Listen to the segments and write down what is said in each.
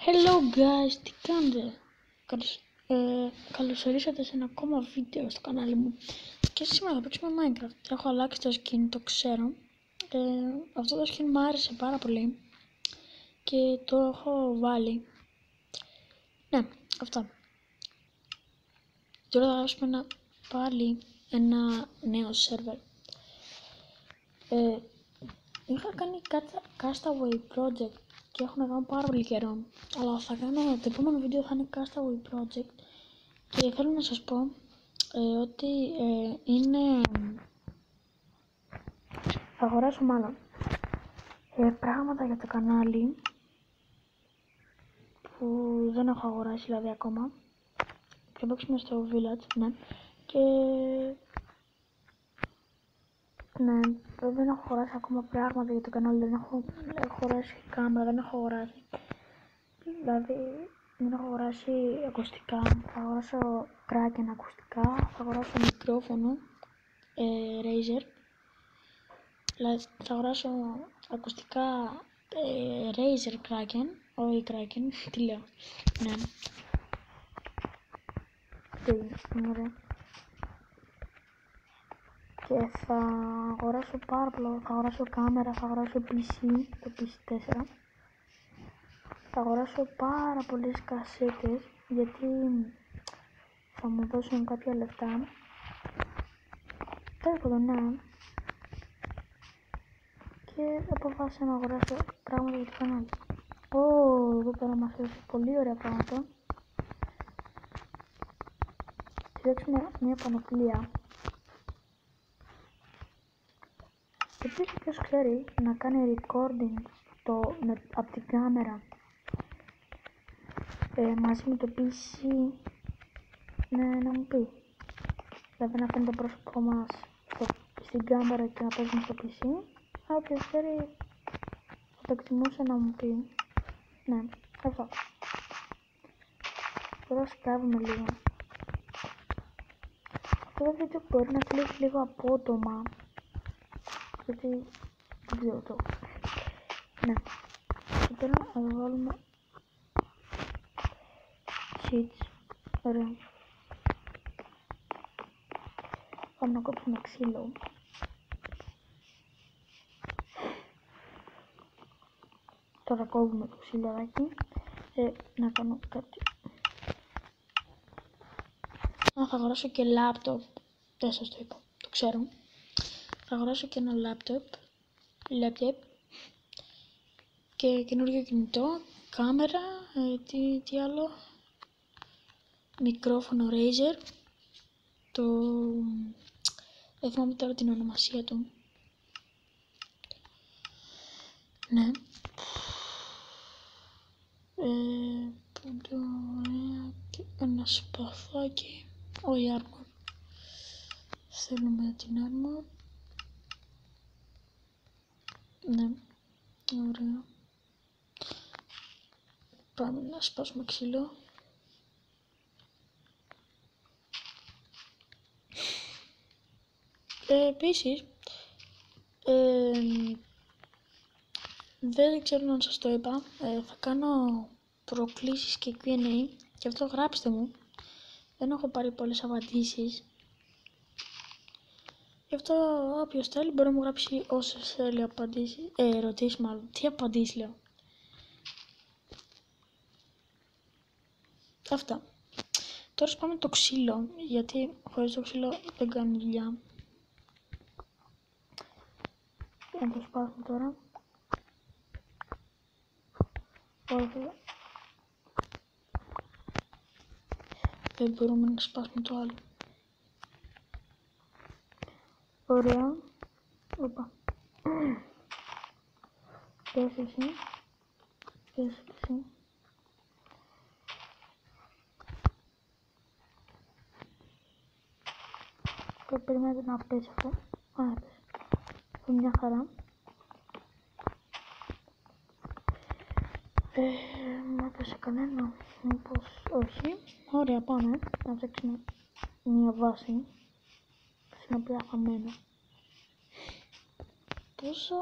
Hello guys, τι κάνετε? Καλώς ορίσατε σε ένα ακόμα βίντεο στο κανάλι μου. Και σήμερα θα παίξουμε Minecraft. Έχω αλλάξει το skin, το ξέρω. Αυτό το skin μου άρεσε πάρα πολύ και το έχω βάλει. Ναι, αυτά. Τώρα θα γράψουμε πάλι ένα νέο server. Είχα κάνει Castaway Project και έχω να κάνω πάρα πολύ καιρό, αλλά θα κάνω, το επόμενο βίντεο θα είναι Castaway Project και θέλω να σας πω ότι θα αγοράσω μάλλον πράγματα για το κανάλι που δεν έχω αγοράσει δηλαδή ακόμα και παίξουμε στο village, ναι, και ναι, δεν έχω αγοράσει ακόμα πράγματα για το κανάλι, δεν έχω αγοράσει κάμερα, δεν έχω αγοράσει, δηλαδή δεν έχω αγοράσει ακουστικά, θα αγοράσω Kraken ακουστικά, θα αγοράσω μικρόφωνο Razer, δηλαδή θα αγοράσω ακουστικά Razer Kraken, όχι Kraken, τι λέω, ναι, ωραία. Και θα αγοράσω πάρα πολλά, θα αγοράσω κάμερα, θα αγοράσω PC, το PC4. Θα αγοράσω πάρα πολλές κασέτες γιατί θα μου δώσουν κάποια λεφτά. Τέλος πάντων, ναι. Και αποφάσισα να αγοράσω πράγματα για το κανάλι. Εδώ πέρα μας έδωσε πολύ ωραία πράγματα. Φτιάξουμε μια πανοπλία. Επίσης, ποιος ξέρει να κάνει recording από την κάμερα μαζί με το PC, ναι, να μου πει. Δηλαδή να φαίνεται το πρόσωπό μας στην κάμερα και να παίζουμε στο PC. Όποιος ξέρει θα το εκτιμούσε να μου πει. Ναι, αυτό. Τώρα σκάβουμε λίγο. Αυτό το βίντεο μπορεί να κλείσει λίγο απότομα, γιατί δεν ξέρω το. Ναι. Και τώρα θα βάλουμε sheets. Ωραία. Πάμε να κόψουμε ξύλο. Τώρα κόβουμε το ξυλιαδάκι. Να κάνω κάτι. Θα αγοράσω και λάπτοπ. Δεν σας το είπα, το ξέρω. Θα αγοράσω και ένα λάπτοπ και καινούργιο κινητό, κάμερα, τι άλλο, μικρόφωνο Razer, δεν θυμάμαι τώρα την ονομασία του, ναι, και ένα σπαθάκι, όχι armor, θέλουμε την armor, ναι, ωραία. Πάμε να σπάσουμε ξύλο. Επίσης, δεν ξέρω αν σας το είπα, θα κάνω προκλήσεις και Q&A, και αυτό γράψτε μου. Δεν έχω πάρει πολλές απαντήσεις. Γι' αυτό όποιος θέλει μπορεί να μου γράψει όσες θέλει απαντήσεις, ερωτήσεις μάλλον. Τι απαντήσεις λέω. Αυτά. Τώρα σπάμε το ξύλο, γιατί χωρίς το ξύλο δεν κάνει δουλειά. Να το σπάσουμε τώρα. Όχι. Δεν μπορούμε να σπάσουμε το άλλο. Ωραία. Οπα. Πες εσύ. Και περιμένετε να πέσει αυτό. Έπεσε. Αυτό μια χαρά. Μα έπεσε κανένα. Μήπως όχι. Ωραία, πάμε να φτιάξουμε μια βάση στην οποία θα μένω. Τόσο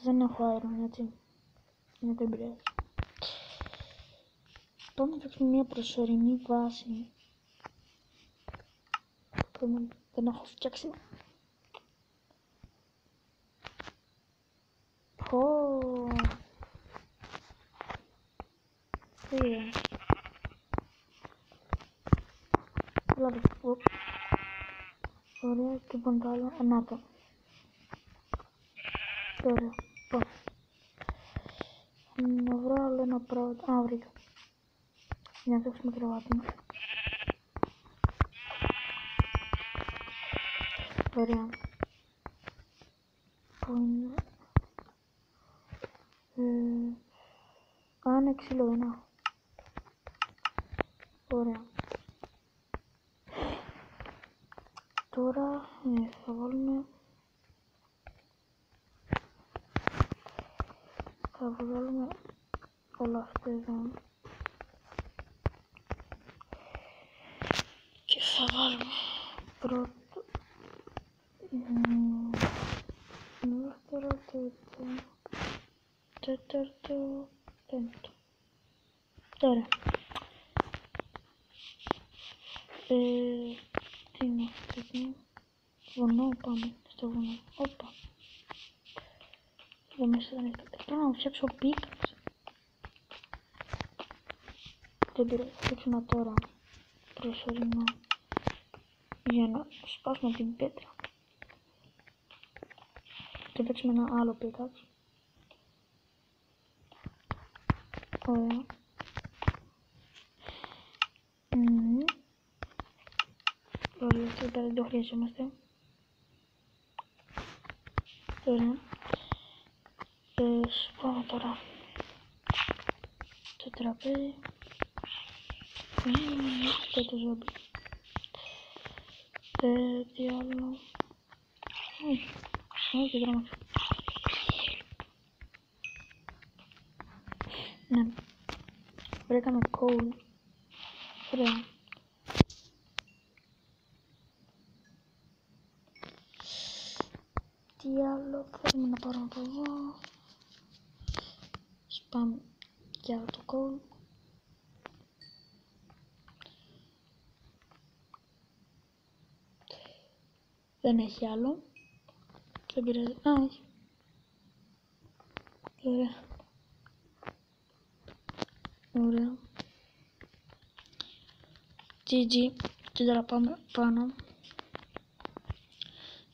δεν έχω αέριο, έτσι. Είναι το εμπειρία. Πάμε να φτιάξουμε μια προσωρινή βάση. Δεν έχω φτιάξει. Δηλαδή, ωραία, και λοιπόν το άλλο, να το. Ωραία, λοιπόν. Να βρω άλλο ένα πρώτο, βρήκα. Για να φτιάξουμε κρεβάτι. Ωραία. Πού είναι. Είναι ξύλο, δεν έχω. Ωραία. Τώρα θα βάλουμε. Θα βγάλουμε όλα αυτά εδώ. Και θα βάλουμε πρώτο. Δεύτερο, τρίτο. Τέταρτο, πέμπτο. Τώρα. Τι είναι αυτό εδώ. Βουνό, πάμε στο βουνό. Όπα. Εδώ μέσα δεν έχει κάτι. Τώρα να φτιάξω πίκας. Δεν πειράζει, θα φτιάξω ένα τώρα προσωρινό. Για να σπάσουμε την πέτρα. Και φτιάξουμε ένα άλλο πίκας. Ωραία. Ωραία, αυτό πέρα δεν το χρειαζόμαστε. Ωραία. Σπάμε τώρα το τραπέζι. Και το ζόμπι. Τι άλλο. Όχι, τρόμαξα. Ναι. Βρήκαμε coal. Ωραία. Τι άλλο θέλουμε να πάρουμε από εδώ. Σπάμε για το coal. Δεν έχει άλλο. Δεν πειράζει. Όχι. Ωραία. Ωραία. GG. Και τώρα πάμε πάνω.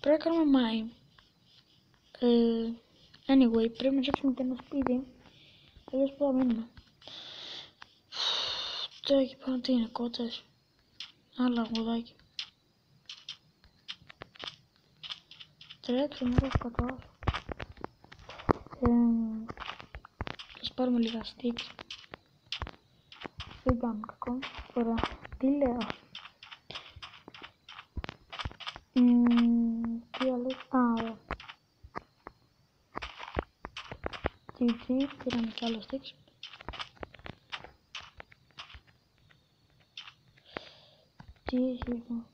Πρέπει να κάνουμε mine. Anyway, πρέπει να φτιάξουμε και ένα σπίτι. Αλλιώς πού θα μείνουμε. Τώρα εκεί πάνω τι είναι, κότσες. Άλλα αγουδάκι. Τρέξε, μήπως κατάλαβα. Ας πάρουμε λίγα sticks. Δεν πάμε κακό. Ωραία. Τι λέω. Τι άλλο. Ωραία. GG. Πήραμε κι άλλο sticks. Τι έχει εδώ.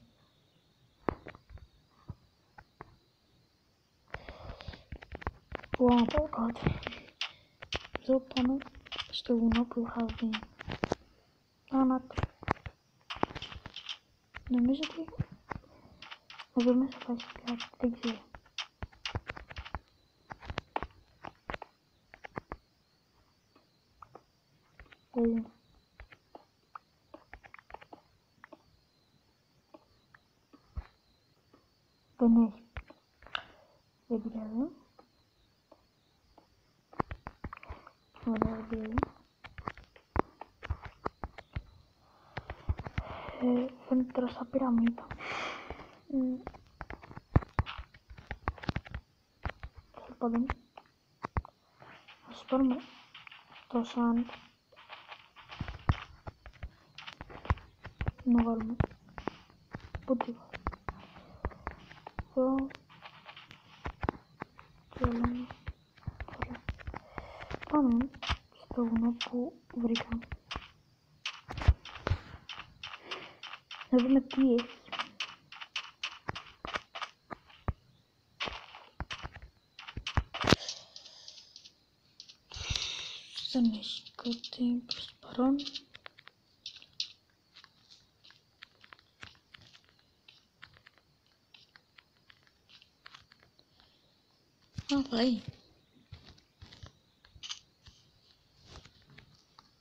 Wow, oh god. Εδώ πάμε στο βουνό που είχα δει. Να το. Νομίζω ότι εδώ μέσα θα έχει κάτι, δεν ξέρω. Δεν έχει. Δεν πειράζει. Ωραία, δεν πειράζει. Φαίνεται τώρα σαν πυραμίδα. Τέλος πάντων. Ας πάρουμε το sand. Να βάλουμε. Πού τι βάλουμε. Εδώ. Και λέμε. Ωραία. Πάμε στο βουνό που βρήκαμε. Να δούμε τι έχει. Δεν έχει κάτι προς το παρόν. Α, πάει.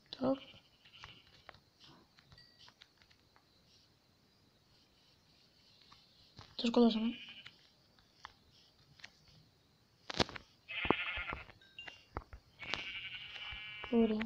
Το. Το σκοτώσαμε. Ωραία.